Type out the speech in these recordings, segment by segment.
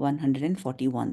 141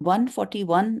141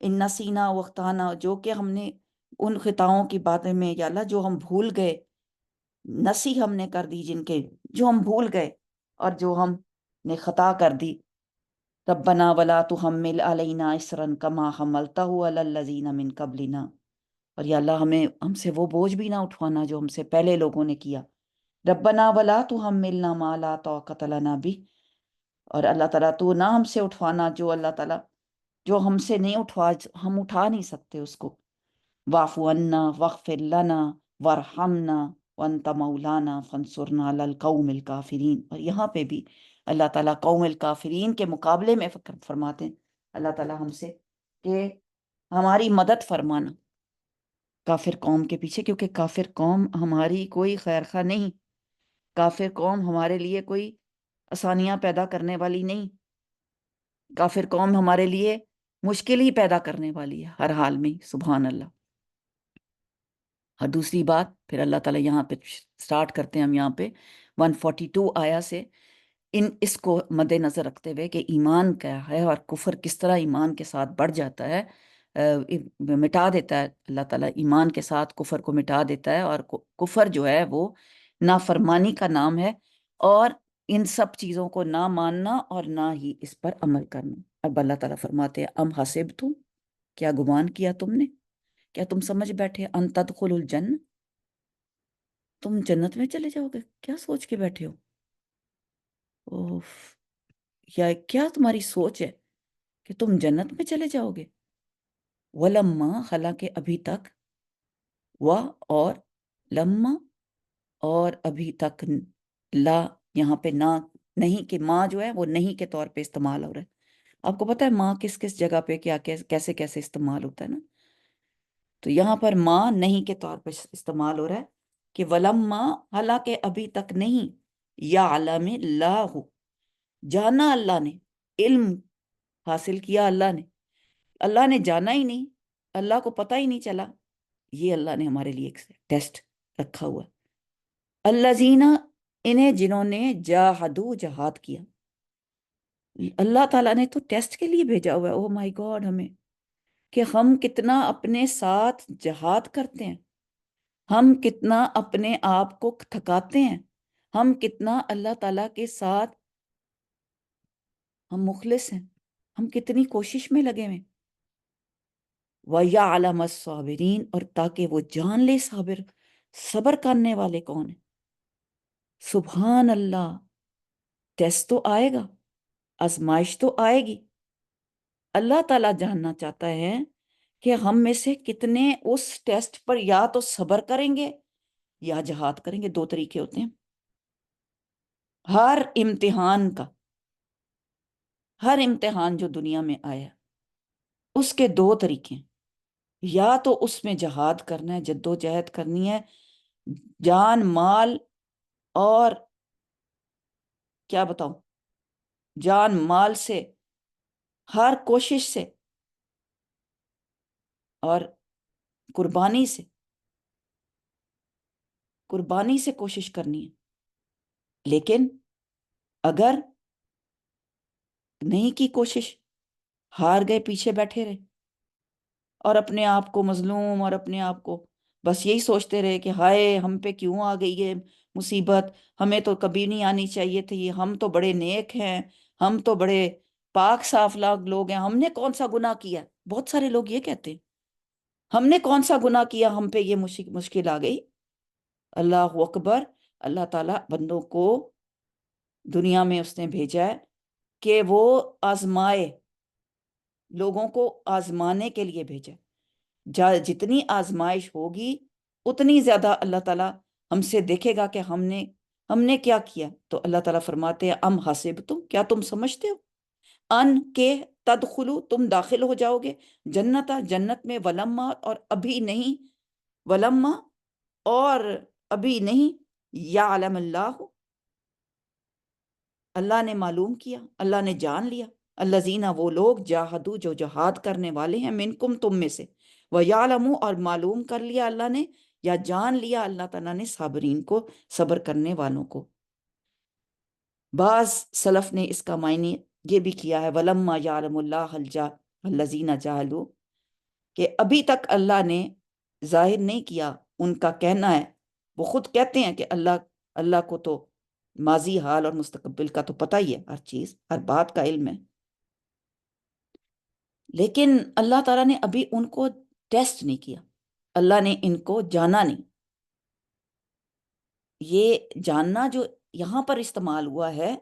ان نسینا وقتانا، جو کہ ہم نے ان خطاؤں کی باتیں میں یا اللہ جو ہم بھول گئے، نسی ہم نے کر دی جن کے، جو ہم بھول گئے اور جو ہم نے خطا کر دی. ربنا ولا تحمل علینا اسرا کما حملتہ علی الذین من قبلنا، اور یا اللہ ہم سے وہ بوجھ بھی نہ اٹھوانا جو ہم سے پہلے لوگوں نے کیا. ربنا ولا تحملنا ما لا طاقت لنا بہ، اور اللہ تعالیٰ تو نہ ہم سے اٹھوانا جو اللہ تعالیٰ جو ہم سے نہیں ہم اٹھا نہیں سکتے اس کو. واعف عنا واغفر لنا وارحمنا وانت مولانا فانصرنا علی القوم الکافرین. اور یہاں پہ بھی اللہ تعالیٰ قوم الکافرین کے مقابلے میں فرماتے ہیں اللہ تعالیٰ ہم سے کہ ہماری مدد فرمانا کافر قوم کے پیچھے، کیونکہ کافر قوم ہماری کوئی خیر خواہ نہیں، کافر قوم ہمارے لیے کوئی آسانیاں پیدا کرنے والی نہیں، کافر قوم ہمارے لیے مشکل ہی پیدا کرنے والی ہے ہر حال میں. سبحان اللہ. اور دوسری بات پھر اللہ تعالیٰ یہاں پہ سٹارٹ کرتے ہیں ہم یہاں پہ 142 آیا سے اس کو مد نظر رکھتے ہوئے کہ ایمان کیا ہے اور کفر کس طرح ایمان کے ساتھ بڑھ جاتا ہے، مٹا دیتا ہے اللہ تعالیٰ ایمان کے ساتھ کفر کو مٹا دیتا ہے، اور کفر جو ہے وہ نافرمانی کا نام ہے، اور ان سب چیزوں کو نہ ماننا اور نہ ہی اس پر عمل کرنا. اب اللہ تعالیٰ فرماتے ہیں ام حسبتم، کیا گمان کیا تم نے، کیا تم سمجھ بیٹھے ان تدخلوا الجنہ، تم جنت میں چلے جاؤ گے، کیا سوچ کے بیٹھے ہو؟ اوف، یا کیا تمہاری سوچ ہے کہ تم جنت میں چلے جاؤ گے؟ ولما، حالانکہ ابھی تک، اور لما، اور ابھی تک، لا یہاں پہ نہ نہیں کہ ماں جو ہے وہ نہیں کے طور پہ استعمال ہو رہا ہے. آپ کو پتہ ہے ماں کس کس جگہ پہ کیا کیسے کیسے استعمال ہوتا ہے نا؟ تو یہاں پر ماں نہیں کے طور پہ استعمال ہو رہا ہے کہ ولما، حالانکہ ابھی تک نہیں، یا علم اللہ، جانا اللہ نے، علم حاصل کیا اللہ نے جانا ہی نہیں، اللہ کو پتہ ہی نہیں چلا. یہ اللہ نے ہمارے لیے ایک ٹیسٹ رکھا ہوا. الذین، انہیں جنہوں نے جاہدو، جہاد کیا. اللہ تعالیٰ نے تو ٹیسٹ کے لیے بھیجا ہوا ہے. او مائی گاڈ، ہمیں کہ ہم کتنا اپنے ساتھ جہاد کرتے ہیں، ہم کتنا اپنے آپ کو تھکاتے ہیں، ہم کتنا اللہ تعالیٰ کے ساتھ ہم مخلص ہیں، ہم کتنی کوشش میں لگے ہوئے. وَيَعْلَمَ الصَّابِرِينَ، اور تاکہ وہ جان لے صبر کرنے والے کون ہیں. سبحان اللہ. ٹیسٹ تو آئے گا، آزمائش تو آئے گی. اللہ تعالیٰ جاننا چاہتا ہے کہ ہم میں سے کتنے اس ٹیسٹ پر یا تو صبر کریں گے یا جہاد کریں گے. 2 طریقے ہوتے ہیں ہر امتحان کا. ہر امتحان جو دنیا میں آیا اس کے 2 طریقے ہیں. یا تو اس میں جہاد کرنا ہے، جد و جہد کرنی ہے، جان مال اور کیا بتاؤں، جان مال سے، ہر کوشش سے اور قربانی سے کوشش کرنی ہے. لیکن اگر نہیں کی کوشش، ہار گئے، پیچھے بیٹھے رہے اور اپنے آپ کو مظلوم اور اپنے آپ کو بس یہی سوچتے رہے کہ ہائے ہم پہ کیوں آ گئی ہے مصیبت، ہمیں تو کبھی نہیں آنی چاہیے تھی، ہم تو بڑے نیک ہیں، ہم تو بڑے پاک صاف لوگ ہیں، ہم نے کون سا گناہ کیا. بہت سارے لوگ یہ کہتے ہیں ہم نے کون سا گناہ کیا ہم پہ یہ مشکل آ گئی. اللہ اکبر. اللہ تعالیٰ بندوں کو دنیا میں اس نے بھیجا ہے کہ وہ آزمائے، لوگوں کو آزمانے کے لیے بھیجا. جتنی آزمائش ہوگی اتنی زیادہ اللہ تعالیٰ ہم سے دیکھے گا کہ ہم نے کیا کیا. تو اللہ تعالیٰ فرماتے ہیں ام حسبتم، کیا تم سمجھتے ہو ان کے تدخلو، تم داخل ہو جاؤ گے جنت میں، ولما، اور ابھی نہیں، ولما اور ابھی نہیں، یعلم اللہ، اللہ نے معلوم کیا، اللہ نے جان لیا، الذین، وہ لوگ، جاہدو، جو جہاد کرنے والے ہیں، منکم، تم میں سے، وَيَعْلَمُ، اور معلوم کر لیا اللہ نے یا جان لیا اللہ تعالیٰ نے صابرین کو، صبر کرنے والوں کو. بعض سلف نے اس کا معنی یہ بھی کیا ہے وَلَمَّا يَعْلَمُ اللَّهَ الَّذِينَ جَاهَدُوا، کہ ابھی تک اللہ نے ظاہر نہیں کیا، ان کا کہنا ہے، وہ خود کہتے ہیں کہ اللہ کو تو ماضی، حال اور مستقبل کا تو پتہ ہی ہے، ہر چیز، ہر بات کا علم ہے، لیکن اللہ تعالیٰ نے ابھی ان کو ٹیسٹ نہیں کیا، اللہ نے ان کو جانا نہیں۔ یہ جاننا جو یہاں پر استعمال ہوا ہے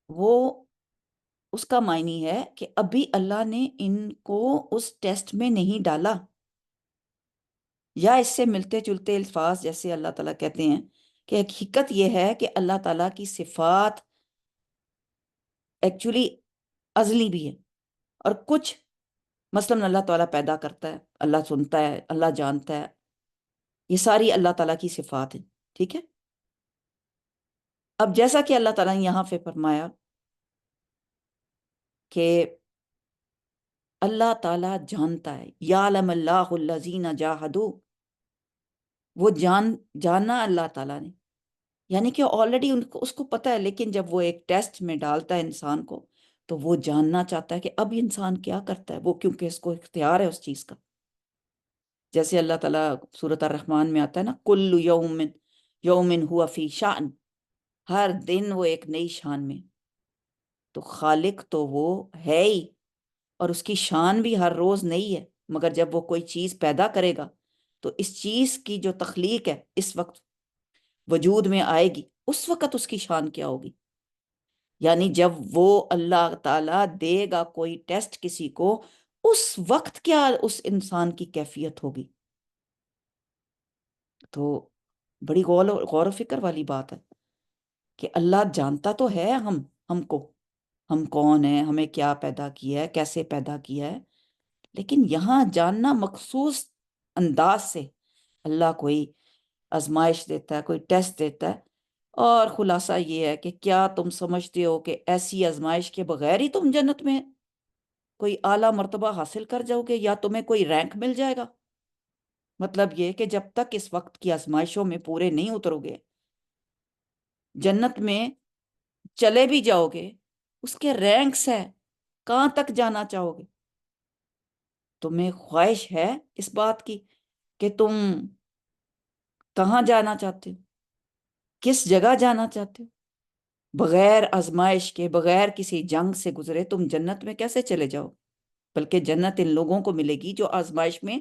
وہ اس کا معنی ہے کہ ابھی اللہ نے ان کو اس ٹیسٹ میں نہیں ڈالا، یا اس سے ملتے جلتے الفاظ جیسے اللہ تعالیٰ کہتے ہیں کہ حقیقت یہ ہے کہ اللہ تعالیٰ کی صفات ایکچولی ازلی بھی ہے، اور کچھ مثلاً اللہ تعالیٰ پیدا کرتا ہے، اللہ سنتا ہے، اللہ جانتا ہے، یہ ساری اللہ تعالیٰ کی صفات ہیں، ٹھیک ہے۔ اب جیسا کہ اللہ تعالیٰ نے یہاں پہ فرمایا کہ اللہ تعالیٰ جانتا ہے، یعلم اللہ الذین جاہدوا، وہ جانا اللہ تعالیٰ نے، یعنی کہ آلریڈی اس کو پتہ ہے، لیکن جب وہ ایک ٹیسٹ میں ڈالتا ہے انسان کو تو وہ جاننا چاہتا ہے کہ اب انسان کیا کرتا ہے وہ، کیونکہ اس کو اختیار ہے اس چیز کا۔ جیسے اللہ تعالیٰ سورۃ الرحمن میں آتا ہے نا، کل یوم ہوا فی شان، ہر دن وہ ایک نئی شان میں، تو خالق تو وہ ہے ہی، اور اس کی شان بھی ہر روز نئی ہے، مگر جب وہ کوئی چیز پیدا کرے گا تو اس چیز کی جو تخلیق ہے اس وقت وجود میں آئے گی، اس وقت اس کی شان کیا ہوگی، یعنی جب وہ اللہ تعالیٰ دے گا کوئی ٹیسٹ کسی کو، اس وقت کیا اس انسان کی کیفیت ہوگی۔ تو بڑی غور و فکر والی بات ہے کہ اللہ جانتا تو ہے ہم کو، ہم کون ہیں، ہمیں کیا پیدا کیا ہے، کیسے پیدا کیا ہے، لیکن یہاں جاننا مخصوص انداز سے اللہ کوئی آزمائش دیتا ہے، کوئی ٹیسٹ دیتا ہے، اور خلاصہ یہ ہے کہ کیا تم سمجھتے ہو کہ ایسی آزمائش کے بغیر ہی تم جنت میں کوئی اعلیٰ مرتبہ حاصل کر جاؤ گے، یا تمہیں کوئی رینک مل جائے گا؟ مطلب یہ کہ جب تک اس وقت کی آزمائشوں میں پورے نہیں اترو گے، جنت میں چلے بھی جاؤ گے، اس کے رینکس ہے، کہاں تک جانا چاہو گے؟ تمہیں خواہش ہے اس بات کی کہ تم کہاں جانا چاہتے ہو، کس جگہ جانا چاہتے ہو؟ بغیر آزمائش کے، بغیر کسی جنگ سے گزرے تم جنت میں کیسے چلے جاؤ؟ بلکہ جنت ان لوگوں کو ملے گی جو آزمائش میں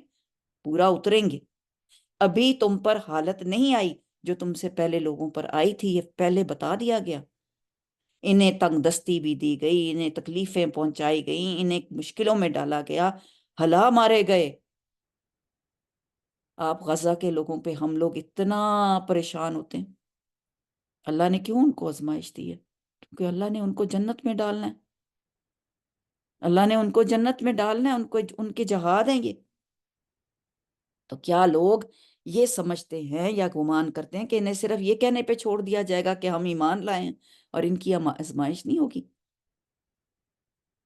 پورا اتریں گے۔ ابھی تم پر حالت نہیں آئی جو تم سے پہلے لوگوں پر آئی تھی، یہ پہلے بتا دیا گیا، انہیں تنگ دستی بھی دی گئی، انہیں تکلیفیں پہنچائی گئیں، انہیں مشکلوں میں ڈالا گیا، ہلا مارے گئے۔ آپ غزہ کے لوگوں پہ ہم لوگ اتنا پریشان ہوتے ہیں، اللہ نے کیوں ان کو آزمائش دی ہے؟ کیونکہ اللہ نے ان کو جنت میں ڈالنا ہے، اللہ نے ان کو جنت میں ڈالنا ہے، ان کے جہاد ہیں یہ۔ تو کیا لوگ یہ سمجھتے ہیں یا گمان کرتے ہیں کہ انہیں صرف یہ کہنے پہ چھوڑ دیا جائے گا کہ ہم ایمان لائے ہیں اور ان کی آزمائش نہیں ہوگی؟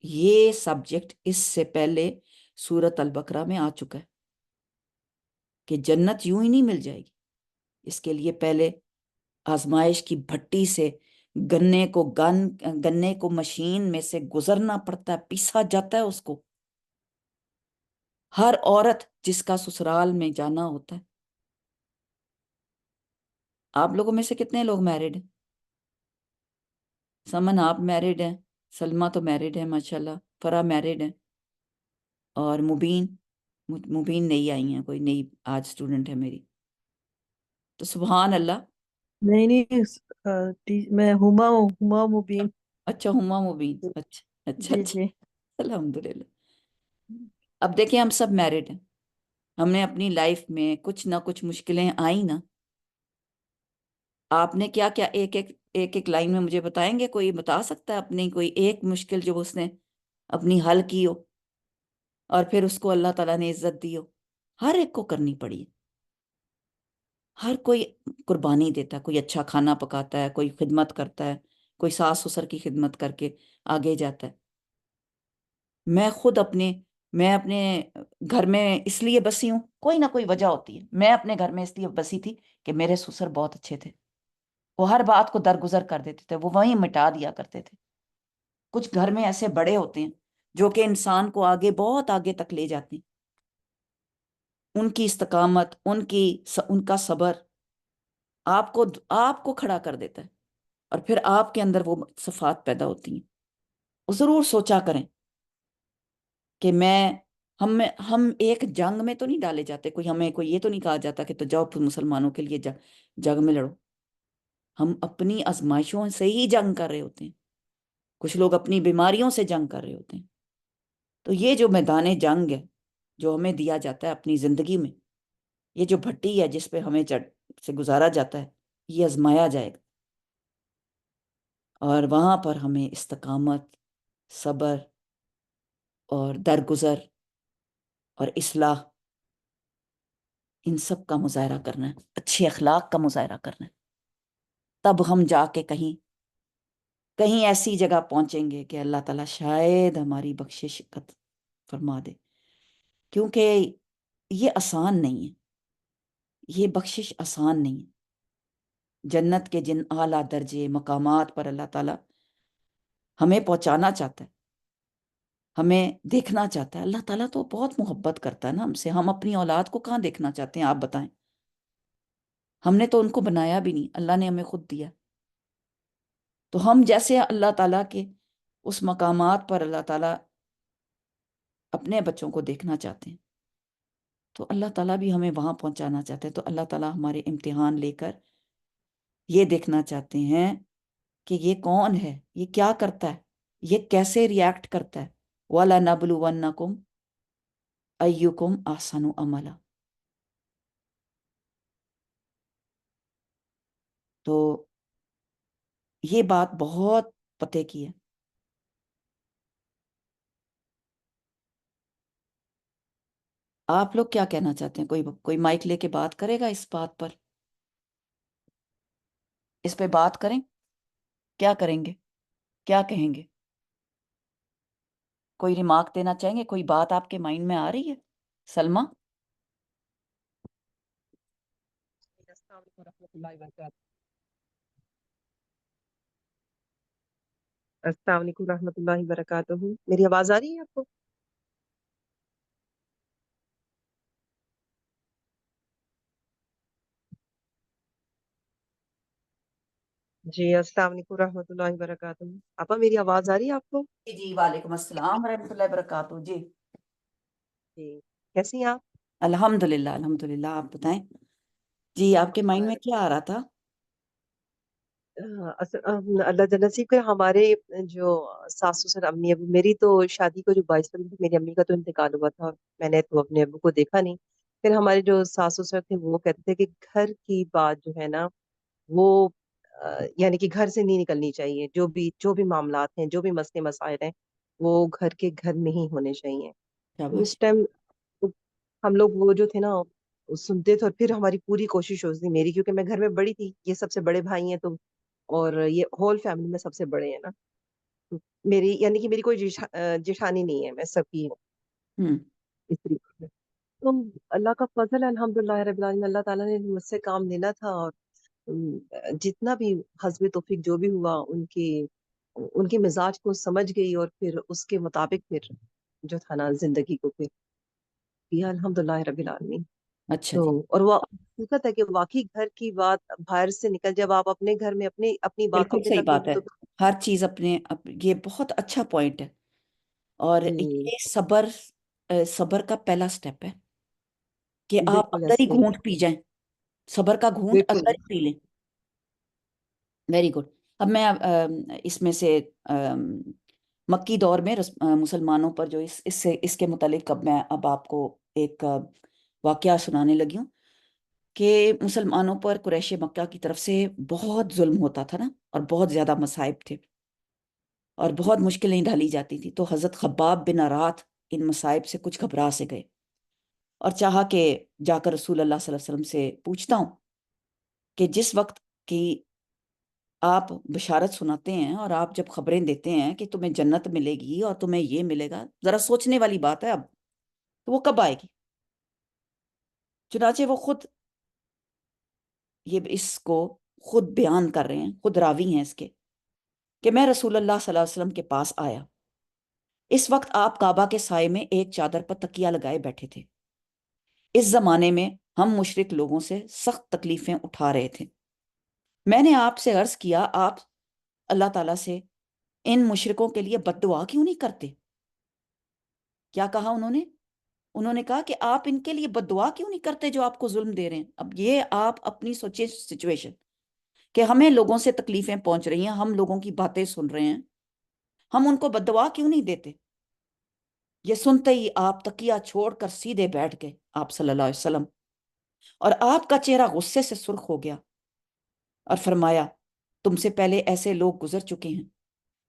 یہ سبجیکٹ اس سے پہلے سورۃ البقرہ میں آ چکا ہے کہ جنت یوں ہی نہیں مل جائے گی، اس کے لیے پہلے آزمائش کی بھٹی سے گنے کو مشین میں سے گزرنا پڑتا ہے، پیسا جاتا ہے اس کو، ہر عورت جس کا سسرال میں جانا ہوتا ہے۔ آپ لوگوں میں سے کتنے لوگ میرڈ ہیں؟ سمن آپ میرڈ ہیں، سلمہ تو میرڈ ہے ماشاءاللہ، فرا میرڈ ہے، اور مبین نئی آئی ہیں، کوئی نئی آج اسٹوڈنٹ ہے میری، تو سبحان اللہ۔ نہیں نہیں میں ہما مبین۔ اچھا ہما مبین، اچھا اچھا جی اچھا، جی۔ الحمدللہ۔ اب دیکھیں ہم سب میرڈ ہیں، ہم نے اپنی لائف میں کچھ نہ کچھ مشکلیں آئیں نا، آپ نے کیا کیا ایک لائن میں مجھے بتائیں گے؟ کوئی بتا سکتا ہے اپنی کوئی ایک مشکل جو اس نے اپنی حل کی ہو اور پھر اس کو اللہ تعالیٰ نے عزت دی ہو؟ ہر ایک کو کرنی پڑی ہے، ہر کوئی قربانی دیتا ہے، کوئی اچھا کھانا پکاتا ہے، کوئی خدمت کرتا ہے، کوئی ساس سسر کی خدمت کر کے آگے جاتا ہے۔ میں اپنے گھر میں اس لیے بسی ہوں، کوئی نہ کوئی وجہ ہوتی ہے، میں اپنے گھر میں اس لیے بسی تھی کہ میرے سسر بہت اچھے تھے، وہ ہر بات کو درگزر کر دیتے تھے، وہ وہیں مٹا دیا کرتے تھے۔ کچھ گھر میں ایسے بڑے ہوتے ہیں جو کہ انسان کو آگے بہت آگے تک لے جاتے ہیں. ان کی استقامت، ان کا صبر آپ کو کھڑا کر دیتا ہے، اور پھر آپ کے اندر وہ صفات پیدا ہوتی ہیں. اور ضرور سوچا کریں کہ ہم ایک جنگ میں تو نہیں ڈالے جاتے، ہمیں کوئی یہ تو نہیں کہا جاتا کہ تو جاؤ پھر مسلمانوں کے لیے جنگ میں لڑو. ہم اپنی آزمائشوں سے ہی جنگ کر رہے ہوتے ہیں. کچھ لوگ اپنی بیماریوں سے جنگ کر رہے ہوتے ہیں. تو یہ جو میدان جنگ ہے جو ہمیں دیا جاتا ہے اپنی زندگی میں، یہ جو بھٹی ہے جس پہ ہمیں سے گزارا جاتا ہے، یہ آزمایا جائے گا. اور وہاں پر ہمیں استقامت، صبر اور درگزر اور اصلاح، ان سب کا مظاہرہ کرنا ہے، اچھے اخلاق کا مظاہرہ کرنا ہے. تب ہم جا کے کہیں ایسی جگہ پہنچیں گے کہ اللہ تعالیٰ شاید ہماری بخشش فرما دے. کیونکہ یہ آسان نہیں ہے، یہ بخشش آسان نہیں ہے. جنت کے جن اعلیٰ درجے مقامات پر اللہ تعالیٰ ہمیں پہنچانا چاہتا ہے، ہمیں دیکھنا چاہتا ہے. اللہ تعالیٰ تو بہت محبت کرتا ہے نا ہم سے. ہم اپنی اولاد کو کہاں دیکھنا چاہتے ہیں، آپ بتائیں؟ ہم نے تو ان کو بنایا بھی نہیں، اللہ نے ہمیں خود دیا. تو ہم جیسے اللہ تعالیٰ کے اس مقامات پر اللہ تعالیٰ اپنے بچوں کو دیکھنا چاہتے ہیں، تو اللہ تعالیٰ بھی ہمیں وہاں پہنچانا چاہتے ہیں. تو اللہ تعالیٰ ہمارے امتحان لے کر یہ دیکھنا چاہتے ہیں کہ یہ کون ہے، یہ کیا کرتا ہے، یہ کیسے ریاکٹ کرتا ہے. وَلَنَبْلُوَنَّكُمْ أَيُّكُمْ أَحْسَنُ عَمَلًا. تو یہ بات بہت پتے کی ہے. آپ لوگ کیا کہنا چاہتے ہیں؟ کوئی مائک لے کے بات کرے گا اس بات پر؟ اس پہ بات کریں؟ کیا کریں گے؟ کیا کہیں گے؟ کوئی ریمارک دینا چاہیں گے؟ کوئی بات آپ کے مائنڈ میں آ رہی ہے؟ سلمہ؟ السلام علیکم ورحمۃ اللہ وبرکاتہ. السلام علیکم ورحمۃ اللہ وبرکاتہ. میری آواز آ رہی ہے آپ کو؟ جی السلام علیکم ورحمۃ اللہ وبرکاتہ. آپا میری آواز آ رہی ہے آپ کو؟ جی جی، وعلیکم السلام ورحمۃ اللہ وبرکاتہ. جی جی کیسی ہیں آپ؟ الحمدللہ الحمدللہ. آپ بتائیں. جی آپ کے الحمد مائنڈ للہ میں کیا آ رہا تھا؟ اللہ تعالیٰ نصیب کرے ہمارے جو ساس سسر امی ابو، میری تو شادی کو جو 22 تھی، میری امی کا تو انتقال ہوا تھا. میں نے تو اپنے ابو کو دیکھا نہیں. پھر ہمارے جو ساس سسر تھے وہ کہتے تھے کہ گھر کی بات جو ہے نا وہ یعنی کہ گھر سے نہیں نکلنی چاہیے. جو بھی معاملات ہیں، جو بھی مسئلے مسائل ہیں، وہ گھر کے گھر میں ہی ہونے چاہیے. شاباش. اس ٹائم ہم لوگ وہ جو تھے نا وہ سنتے تھے، اور پھر ہماری پوری کوشش ہوتی میری، کیونکہ میں گھر میں بڑی تھی، یہ سب سے بڑے بھائی ہیں، تو اور یہ ہول فیملی میں سب سے بڑے ہیں نا. میری یعنی کہ میری کوئی جیٹھانی نہیں ہے، میں سب کی ہوں ہوں. اس طریقے سے. تو اللہ کا فضل ہے الحمد للہ رب العالمین. اللہ تعالیٰ نے مجھ سے کام لینا تھا، اور جتنا بھی حسب توفیق جو بھی ہوا، ان کے مزاج کو سمجھ گئی، اور پھر اس کے مطابق پھر جو تھا نا زندگی کو پھر کیا الحمد للہ رب العالمین. اچھا تو جی. اور وہ حقیقت ہے کہ واقعی گھر کی بات باہر سے نکل، جب آپ اپنے گھر میں اپنی باتوں بالکل پہ صحیح رکھو بات گی ہے. تو ہر چیز یہ بہت اچھا پوائنٹ ہے. اور جی یہ صبر کا پہلا سٹیپ ہے کہ آپ بالکل اندر ہی ایسے ہی گھونٹ پی جائیں. صبر کا گھونٹ بالکل. اندر ہی پی لیں. Very good. اب میں اس میں سے مکی دور میں مسلمانوں پر جو اس کے متعلق اب میں آپ کو ایک واقعہ سنانے لگی ہوں کہ مسلمانوں پر قریش مکہ کی طرف سے بہت ظلم ہوتا تھا نا، اور بہت زیادہ مصائب تھے، اور بہت مشکلیں ڈالی جاتی تھی. تو حضرت خباب بن ارات ان مصائب سے کچھ گھبرا سے گئے، اور چاہا کہ جا کر رسول اللہ صلی اللہ علیہ وسلم سے پوچھتا ہوں کہ جس وقت کی آپ بشارت سناتے ہیں اور آپ جب خبریں دیتے ہیں کہ تمہیں جنت ملے گی اور تمہیں یہ ملے گا، ذرا سوچنے والی بات ہے. اب تو وہ کب آئے گی؟ چنانچہ وہ خود اس کو خود بیان کر رہے ہیں، خود راوی ہیں اس کے، کہ میں رسول اللہ صلی اللہ علیہ وسلم کے پاس آیا اس وقت آپ کعبہ کے سائے میں ایک چادر پر تکیہ لگائے بیٹھے تھے۔ اس زمانے میں ہم مشرک لوگوں سے سخت تکلیفیں اٹھا رہے تھے۔ میں نے آپ سے عرض کیا، آپ اللہ تعالیٰ سے ان مشرکوں کے لیے بد دعا کیوں نہیں کرتے؟ کیا کہا انہوں نے کہا کہ آپ ان کے لیے بد دعا کیوں نہیں کرتے جو آپ کو ظلم دے رہے ہیں۔ اب یہ آپ اپنی سوچیں سچویشن کہ ہمیں لوگوں سے تکلیفیں پہنچ رہی ہیں، ہم لوگوں کی باتیں سن رہے ہیں، ہم ان کو بد دعا کیوں نہیں دیتے؟ یہ سنتے ہی آپ تکیہ چھوڑ کر سیدھے بیٹھ گئے آپ صلی اللہ علیہ وسلم، اور آپ کا چہرہ غصے سے سرخ ہو گیا اور فرمایا، تم سے پہلے ایسے لوگ گزر چکے ہیں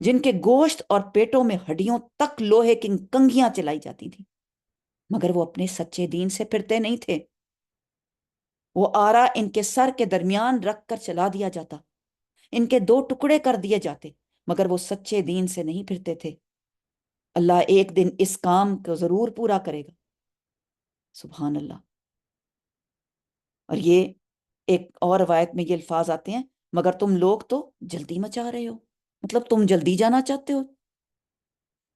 جن کے گوشت اور پیٹوں میں ہڈیوں تک لوہے کی کنگھیاں چلائی جاتی تھیں، مگر وہ اپنے سچے دین سے پھرتے نہیں تھے۔ وہ آرا ان کے سر کے درمیان رکھ کر چلا دیا جاتا، ان کے دو ٹکڑے کر دیے جاتے، مگر وہ سچے دین سے نہیں پھرتے تھے۔ اللہ ایک دن اس کام کو ضرور پورا کرے گا۔ سبحان اللہ۔ اور یہ ایک اور روایت میں یہ الفاظ آتے ہیں، مگر تم لوگ تو جلدی مچا رہے ہو، مطلب تم جلدی جانا چاہتے ہو۔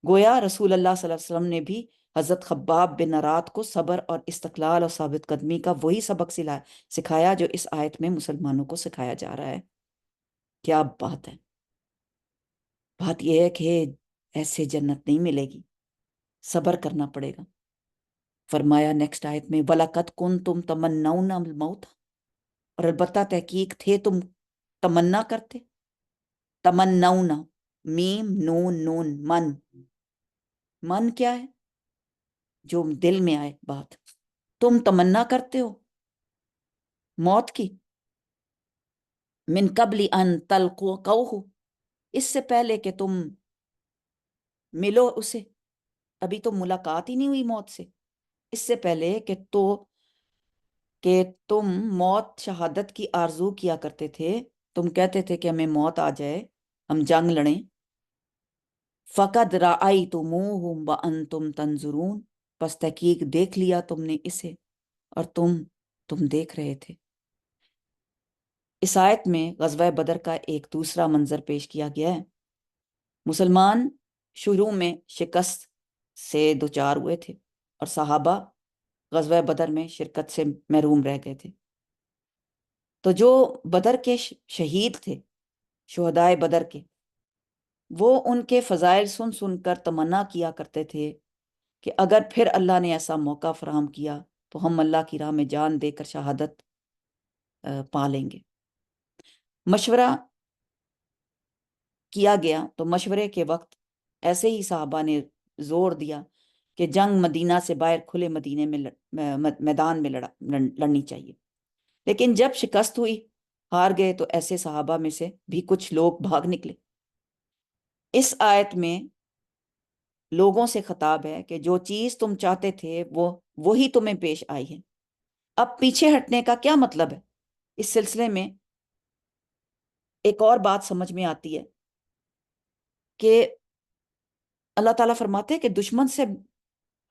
گویا رسول اللہ صلی اللہ علیہ وسلم نے بھی حضرت خباب بن ارات کو صبر اور استقلال اور ثابت قدمی کا وہی سبق سکھایا جو اس آیت میں مسلمانوں کو سکھایا جا رہا ہے۔ کیا بات ہے! بات یہ ہے کہ ایسے جنت نہیں ملے گی، صبر کرنا پڑے گا۔ فرمایا نیکسٹ آیت میں، وَلَقَدْ كُنْتُمْ تَمَنَّوْنَ الْمَوْتَ، اور البتہ تحقیق تھے تم تمنا کرتے۔ تمنونا، میم نون نون، من کیا ہے؟ جو دل میں آئے بات۔ تم تمنا کرتے ہو موت کی، من قبل ان تلقوہ، اس سے پہلے کہ تم ملو اسے۔ ابھی تو ملاقات ہی نہیں ہوئی موت سے، اس سے پہلے کہ تم موت شہادت کی آرزو کیا کرتے تھے، تم کہتے تھے کہ ہمیں موت آ جائے، ہم جنگ لڑیں۔ فَقَدْ رَأَيْتُمُوهُ وَأَنْتُمْ تَنْظُرُونَ، پس تحقیق دیکھ لیا تم نے اسے اور تم دیکھ رہے تھے۔ اس آیت میں غزوہ بدر کا ایک دوسرا منظر پیش کیا گیا ہے۔ مسلمان شروع میں شکست سے دوچار ہوئے تھے اور صحابہ غزوہ بدر میں شرکت سے محروم رہ گئے تھے۔ تو جو بدر کے شہید تھے، شہدائے بدر کے، وہ ان کے فضائل سن سن کر تمنا کیا کرتے تھے کہ اگر پھر اللہ نے ایسا موقع فراہم کیا تو ہم اللہ کی راہ میں جان دے کر شہادت پا لیں گے۔ مشورہ کیا گیا تو مشورے کے وقت ایسے ہی صحابہ نے زور دیا کہ جنگ مدینہ سے باہر کھلے مدینے میں میدان میں لڑنی چاہیے، لیکن جب شکست ہوئی، ہار گئے، تو ایسے صحابہ میں سے بھی کچھ لوگ بھاگ نکلے۔ اس آیت میں لوگوں سے خطاب ہے کہ جو چیز تم چاہتے تھے وہی تمہیں پیش آئی ہے، اب پیچھے ہٹنے کا کیا مطلب ہے؟ اس سلسلے میں ایک اور بات سمجھ میں آتی ہے کہ اللہ تعالیٰ فرماتے ہیں کہ دشمن سے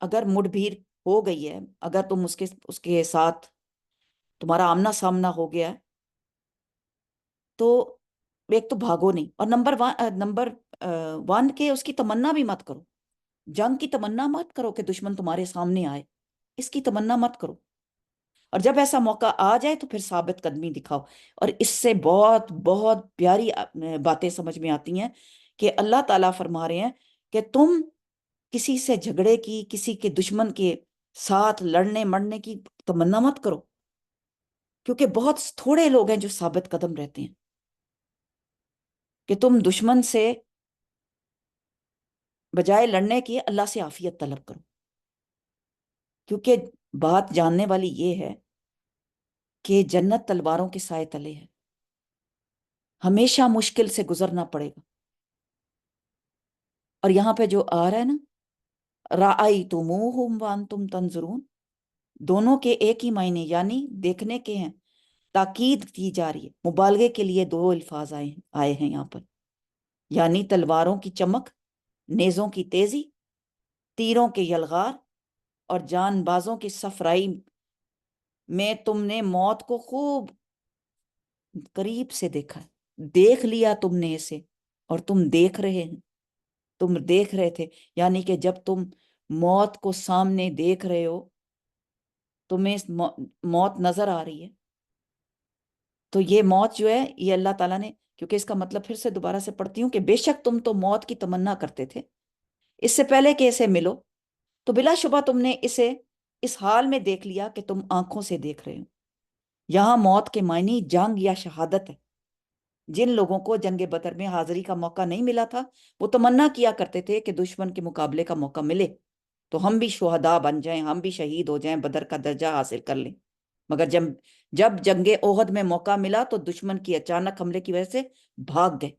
اگر مڑ بھیڑ ہو گئی ہے، اگر تم اس کے ساتھ تمہارا آمنا سامنا ہو گیا ہے، تو ایک تو بھاگو نہیں، اور نمبر ون کے اس کی تمنا بھی مت کرو، جنگ کی تمنا مت کرو کہ دشمن تمہارے سامنے آئے، اس کی تمنا مت کرو، اور جب ایسا موقع آ جائے تو پھر ثابت قدمی دکھاؤ۔ اور اس سے بہت بہت پیاری باتیں سمجھ میں آتی ہیں کہ اللہ تعالیٰ فرما رہے ہیں کہ تم کسی سے جھگڑے کی، کسی کے دشمن کے ساتھ لڑنے مرنے کی تمنا مت کرو، کیونکہ بہت تھوڑے لوگ ہیں جو ثابت قدم رہتے ہیں، کہ تم دشمن سے بجائے لڑنے کی اللہ سے عافیت طلب کرو، کیونکہ بات جاننے والی یہ ہے کہ جنت تلواروں کے سائے تلے ہے، ہمیشہ مشکل سے گزرنا پڑے گا۔ اور یہاں پہ جو آ رہا ہے نا، رَأَيْتُمُوهُمْ وَأَنْتُمْ تَنْظُرُونَ، دونوں کے ایک ہی معنی یعنی دیکھنے کے ہیں، تاکید کی جا رہی ہے۔ مبالغے کے لیے دو الفاظ آئے ہیں یہاں پر، یعنی تلواروں کی چمک، نیزوں کی تیزی، تیروں کے یلغار اور جان بازوں کی صفرائی میں تم نے موت کو خوب قریب سے دیکھا ہے، دیکھ لیا تم نے اسے، اور تم دیکھ رہے ہیں۔ تم دیکھ رہے تھے، یعنی کہ جب تم موت کو سامنے دیکھ رہے ہو، تمہیں موت نظر آ رہی ہے، تو یہ موت جو ہے یہ اللہ تعالیٰ نے، کیونکہ اس کا مطلب پھر سے دوبارہ سے پڑھتی ہوں کہ بے شک تم تو موت کی تمنا کرتے تھے اس سے پہلے کہ اسے ملو، تو بلا شبہ تم نے اسے اس حال میں دیکھ لیا کہ تم آنکھوں سے دیکھ رہے ہو۔ یہاں موت کے معنی جنگ یا شہادت ہے۔ جن لوگوں کو جنگ بدر میں حاضری کا موقع نہیں ملا تھا، وہ تمنا کیا کرتے تھے کہ دشمن کے مقابلے کا موقع ملے تو ہم بھی شہداء بن جائیں، ہم بھی شہید ہو جائیں، بدر کا درجہ حاصل کر لیں۔ مگر جب جنگ احد میں موقع ملا تو دشمن کی اچانک حملے کی وجہ سے بھاگ گئے،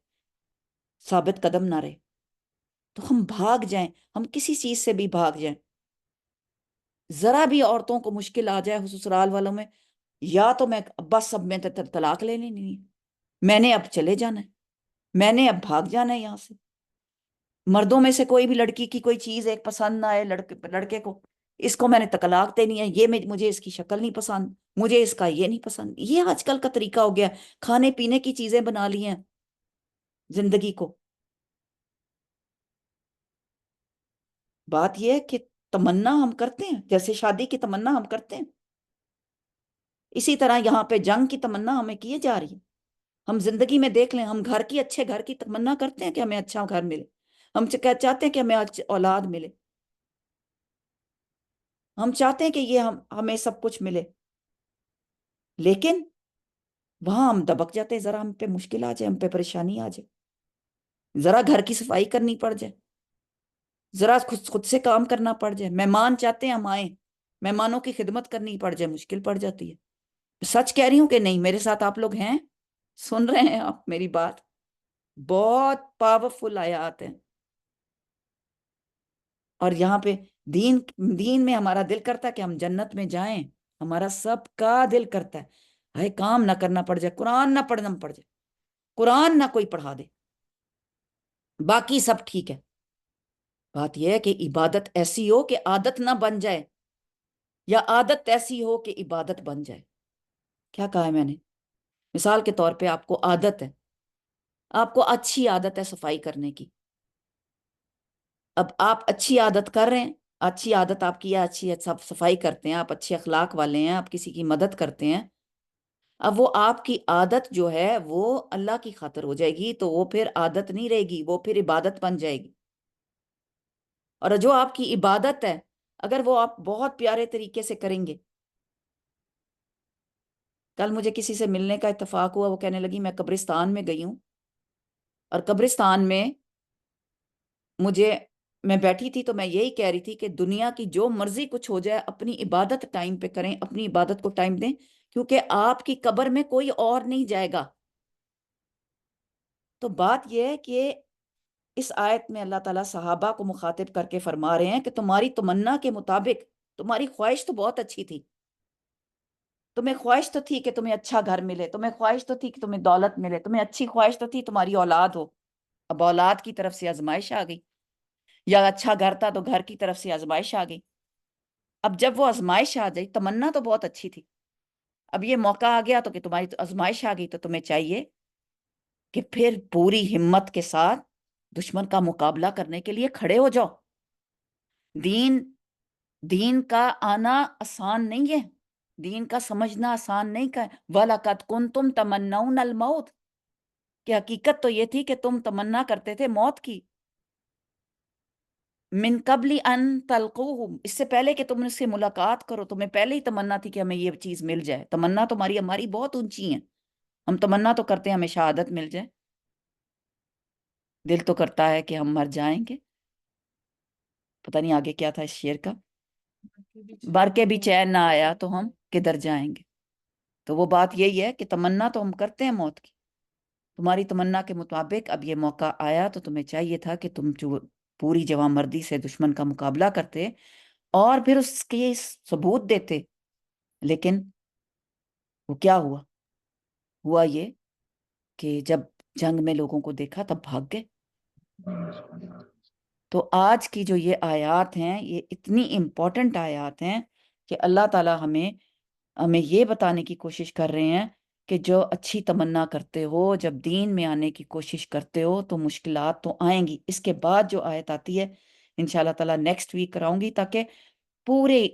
ثابت قدم نہ رہے۔ تو ہم بھاگ جائیں، ہم کسی چیز سے بھی بھاگ جائیں، ذرا بھی عورتوں کو مشکل آ جائے سسرال والوں میں، یا تو میں بس اب میں طلاق لے لینی ہے، میں نے اب چلے جانا ہے، میں نے اب بھاگ جانا ہے یہاں سے۔ مردوں میں سے کوئی بھی لڑکی کی کوئی چیز ایک پسند نہ آئے لڑکے کو، اس کو میں نے طلاق دینی ہے، یہ مجھے اس کی شکل نہیں پسند، مجھے اس کا یہ نہیں پسند، یہ آج کل کا طریقہ ہو گیا، کھانے پینے کی چیزیں بنا لی ہیں زندگی کو۔ بات یہ ہے کہ تمنا ہم کرتے ہیں، جیسے شادی کی تمنا ہم کرتے ہیں، اسی طرح یہاں پہ جنگ کی تمنا ہمیں کیے جا رہی ہے۔ ہم زندگی میں دیکھ لیں، ہم اچھے گھر کی تمنا کرتے ہیں کہ ہمیں اچھا گھر ملے، ہم چاہتے ہیں کہ ہمیں اولاد ملے، ہم چاہتے ہیں کہ یہ ہمیں سب کچھ ملے، لیکن وہاں ہم دبک جاتے ہیں، ذرا ہم پہ مشکل آ جائے، ہم پہ پریشانی آ جائے، ذرا گھر کی صفائی کرنی پڑ جائے، ذرا خود سے کام کرنا پڑ جائے، مہمان چاہتے ہیں ہم آئیں، مہمانوں کی خدمت کرنی پڑ جائے، مشکل پڑ جاتی ہے۔ سچ کہہ رہی ہوں کہ نہیں؟ میرے ساتھ آپ لوگ ہیں، سن رہے ہیں آپ میری بات؟ بہت پاورفل آیات ہیں، اور یہاں پہ دین میں ہمارا دل کرتا ہے کہ ہم جنت میں جائیں، ہمارا سب کا دل کرتا ہے کام نہ کرنا پڑ جائے، قرآن نہ پڑھنا پڑ جائے، قرآن نہ کوئی پڑھا دے، باقی سب ٹھیک ہے۔ بات یہ ہے کہ عبادت ایسی ہو کہ عادت نہ بن جائے، یا عادت ایسی ہو کہ عبادت بن جائے۔ کیا کہا ہے میں نے؟ مثال کے طور پہ آپ کو عادت ہے، آپ کو اچھی عادت ہے صفائی کرنے کی، اب آپ اچھی عادت کر رہے ہیں، اچھی عادت آپ کی ہے، اچھی سب صفائی کرتے ہیں، آپ اچھے اخلاق والے ہیں، آپ کسی کی مدد کرتے ہیں، اب وہ آپ کی عادت جو ہے وہ اللہ کی خاطر ہو جائے گی، تو وہ پھر عادت نہیں رہے گی، وہ پھر عبادت بن جائے گی۔ اور جو آپ کی عبادت ہے، اگر وہ آپ بہت پیارے طریقے سے کریں گے، کل مجھے کسی سے ملنے کا اتفاق ہوا، وہ کہنے لگی میں قبرستان میں گئی ہوں، اور قبرستان میں میں بیٹھی تھی تو میں یہی کہہ رہی تھی کہ دنیا کی جو مرضی کچھ ہو جائے، اپنی عبادت ٹائم پہ کریں، اپنی عبادت کو ٹائم دیں، کیونکہ آپ کی قبر میں کوئی اور نہیں جائے گا۔ تو بات یہ ہے کہ اس آیت میں اللہ تعالیٰ صحابہ کو مخاطب کر کے فرما رہے ہیں کہ تمہاری تمنا کے مطابق، تمہاری خواہش تو بہت اچھی تھی، تمہیں خواہش تو تھی کہ تمہیں اچھا گھر ملے، تمہیں خواہش تو تھی کہ تمہیں دولت ملے، تمہیں اچھی خواہش تو تھی تمہاری اولاد ہو، اب اولاد کی طرف سے آزمائش آ گئی، یا اچھا گھر تھا تو گھر کی طرف سے آزمائش آ گئی۔ اب جب وہ آزمائش آ گئی، تمنا تو بہت اچھی تھی، اب یہ موقع آ گیا تو کہ تمہاری آزمائش آ گئی، تو تمہیں چاہیے کہ پھر پوری ہمت کے ساتھ دشمن کا مقابلہ کرنے کے لیے کھڑے ہو جاؤ۔ دین کا آنا آسان نہیں ہے، دین کا سمجھنا آسان نہیں ہے۔ وَلَقَدْ كُنْتُمْ تَمَنَّوْنَ الْمَوْتَ، کہ حقیقت تو یہ تھی کہ تم تمنا کرتے تھے موت کی، من قبل ان تلقوہ، اس سے پہلے کہ تم اس سے ملاقات کرو، تمہیں پہلے ہی تمنا تھی کہ ہمیں یہ چیز مل جائے۔ تمنا تو ہماری بہت اونچی ہیں، ہم تمنا تو کرتے ہیں ہمیں شہادت مل جائے، دل تو کرتا ہے کہ ہم مر جائیں گے۔ پتہ نہیں آگے کیا تھا اس شعر کا، بر کے بھی چین نہ آیا تو ہم کدھر جائیں گے۔ تو وہ بات یہی ہے کہ تمنا تو ہم کرتے ہیں موت کی، تمہاری تمنا کے مطابق اب یہ موقع آیا تو تمہیں چاہیے تھا کہ تم جو پوری جواں مردی سے دشمن کا مقابلہ کرتے اور پھر اس کے ثبوت دیتے، لیکن وہ کیا ہوا یہ کہ جب جنگ میں لوگوں کو دیکھا تب بھاگ گئے۔ تو آج کی جو یہ آیات ہیں، یہ اتنی امپورٹنٹ آیات ہیں کہ اللہ تعالیٰ ہمیں یہ بتانے کی کوشش کر رہے ہیں کہ جو اچھی تمنا کرتے ہو، جب دین میں آنے کی کوشش کرتے ہو تو مشکلات تو آئیں گی. اس کے بعد جو آیت آتی ہے انشاءاللہ تعالیٰ نیکسٹ ویک کراؤں گی، تاکہ پورے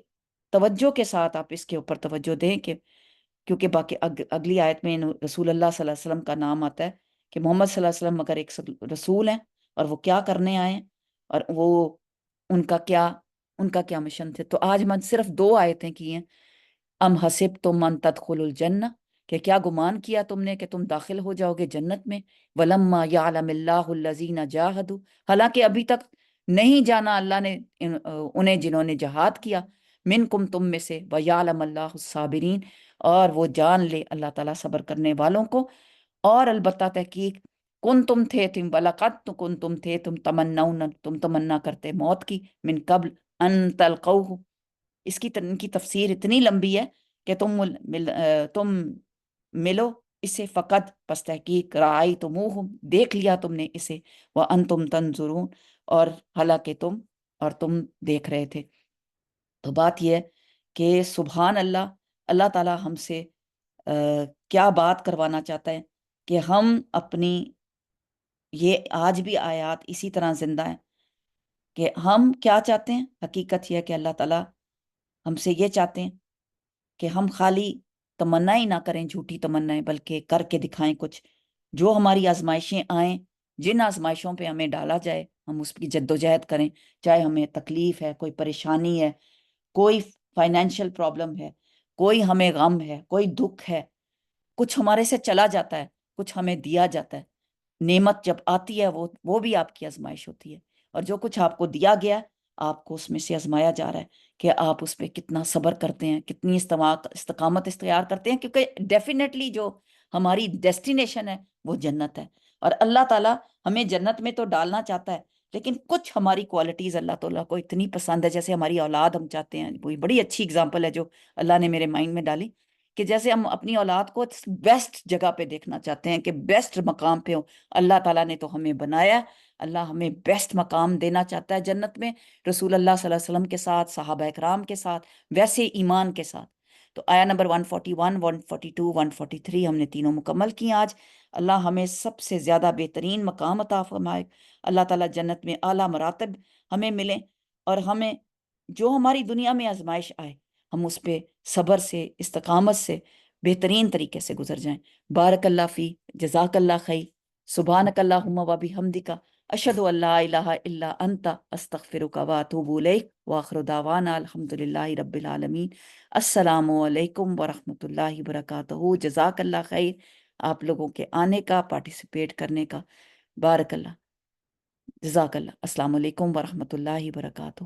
توجہ کے ساتھ آپ اس کے اوپر توجہ دیں، کہ کیونکہ باقی اگلی آیت میں رسول اللہ صلی اللہ علیہ وسلم کا نام آتا ہے کہ محمد صلی اللہ علیہ وسلم مگر ایک رسول ہیں، اور وہ کیا کرنے آئے ہیں، اور وہ ان کا کیا مشن تھے. تو آج میں صرف 2 آیتیں کی ہیں. ام حسبتم ان تدخلوا الجنہ، کہ کیا گمان کیا تم نے کہ تم داخل ہو جاؤ گے جنت میں. ولما یعلم اللہ الذین جاہدوا، حالانکہ ابھی تک نہیں جانا اللہ نے انہیں جنہوں نے جہاد کیا، منکم تم میں سے، ویعلم اللہ الصابرین، اور وہ جان لے اللہ تعالیٰ صبر کرنے والوں کو. اور البتہ تحقیق کن تم تھے، تم بلقت تو کن تم تھے، تم تمنا کرتے موت کی، من قبل ان تلقوہ. اس کی تفسیر اتنی لمبی ہے کہ تم ملو اسے، فقط پس تحقیق رعائی تموہم، دیکھ لیا تم نے اسے، وانتم تنظرون، اور حالانکہ تم دیکھ رہے تھے. تو بات یہ ہے کہ سبحان اللہ، اللہ تعالیٰ ہم سے کیا بات کروانا چاہتا ہے کہ ہم اپنی یہ آج بھی آیات اسی طرح زندہ ہیں کہ ہم کیا چاہتے ہیں. حقیقت یہ ہے کہ اللہ تعالیٰ ہم سے یہ چاہتے ہیں کہ ہم خالی تمنا ہی نہ کریں، جھوٹی تمنائیں، بلکہ کر کے دکھائیں کچھ. جو ہماری آزمائشیں آئیں، جن آزمائشوں پہ ہمیں ڈالا جائے، ہم اس کی جد و جہد کریں. چاہے ہمیں تکلیف ہے، کوئی پریشانی ہے، کوئی فائنینشیل پرابلم ہے، کوئی ہمیں غم ہے، کوئی دکھ ہے، کچھ ہمارے سے چلا جاتا ہے، کچھ ہمیں دیا جاتا ہے. نعمت جب آتی ہے وہ بھی آپ کی آزمائش ہوتی ہے. اور جو کچھ آپ کو دیا گیا، آپ کو اس میں سے آزمایا جا رہا ہے کہ آپ اس پہ کتنا صبر کرتے ہیں، کتنی استقامت اختیار کرتے ہیں، کیونکہ ڈیفینیٹلی جو ہماری ڈیسٹینیشن ہے وہ جنت ہے. اور اللہ تعالیٰ ہمیں جنت میں تو ڈالنا چاہتا ہے، لیکن کچھ ہماری کوالٹیز اللہ تعالیٰ کو اتنی پسند ہے، جیسے ہماری اولاد ہم چاہتے ہیں. وہی بڑی اچھی اگزامپل ہے جو اللہ نے میرے مائنڈ میں ڈالی، کہ جیسے ہم اپنی اولاد کو بیسٹ جگہ پہ دیکھنا چاہتے ہیں، کہ بیسٹ مقام پہ ہو. اللہ تعالیٰ نے تو ہمیں بنایا، اللہ ہمیں بیسٹ مقام دینا چاہتا ہے جنت میں، رسول اللہ صلی اللہ علیہ وسلم کے ساتھ، صحابہ اکرام کے ساتھ، ویسے ایمان کے ساتھ. تو آیا نمبر 141، 142، 143 ہم نے تینوں مکمل کی آج. اللہ ہمیں سب سے زیادہ بہترین مقام عطا فرمائے. اللہ تعالیٰ جنت میں اعلیٰ مراتب ہمیں ملیں، اور ہمیں جو ہماری دنیا میں آزمائش آئے ہم اس پہ صبر سے، استقامت سے، بہترین طریقے سے گزر جائیں. بارک اللہ فی، جزاک اللہ خیر، سبحانک اللہم و بحمدک، اشہد ان لا الہ الا انت، استغفرک و اتوب الیک، وآخر دعوانا الحمدللہ رب العالمین. السلام علیکم ورحمۃ اللہ وبرکاتہ. جزاک اللہ خیر آپ لوگوں کے آنے کا، پارٹیسپیٹ کرنے کا. بارک اللہ، جزاک اللہ. السلام علیکم ورحمۃ اللہ وبرکاتہ.